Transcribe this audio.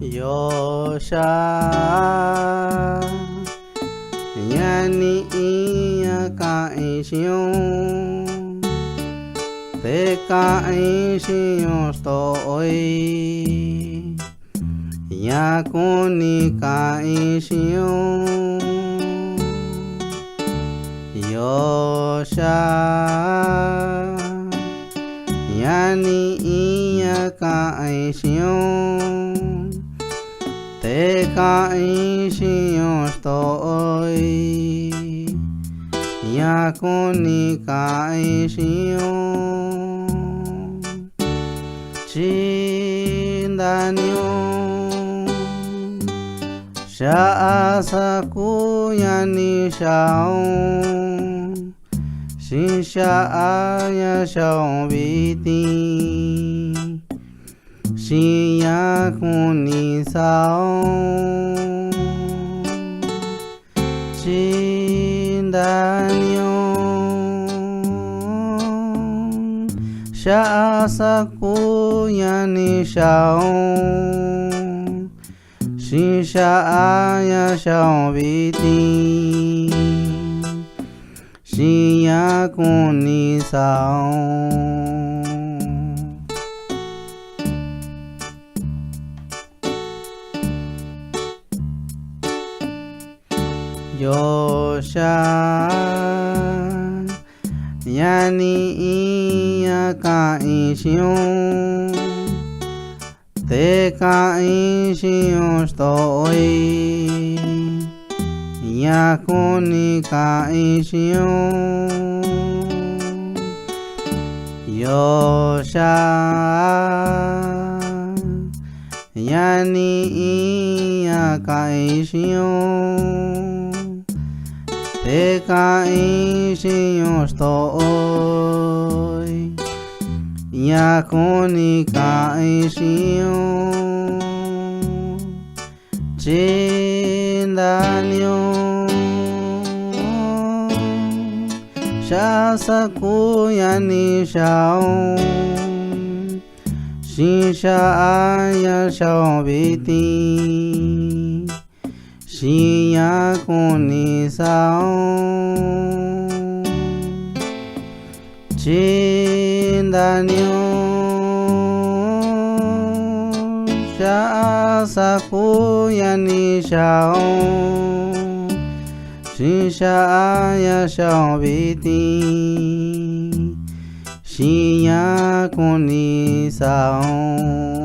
Yo sha yani iya ka isyon te ka isyon stoi ya kuni ka isyon yo sha yani iya ka isyon te ka isyon stoi ya kuni ka isyon chindanyo sha asaku yani shao shin sha ya shao biti shin ya kuni sao chindanyo sha asaku yani shao shin sha ya shao biti shin ya kuni sao yo sha yani iya ka isyon te ka isyon stoi ya kuni ka isyon yo sha yani iya ka isyon te ka isyon stoi ya kuni ka isyon chindanyo sha saku yani shao shin sha ya shao biti shin ya kuni sao chindanyo sha asaku yani shao shin sha ya shao biti shin ya kuni sao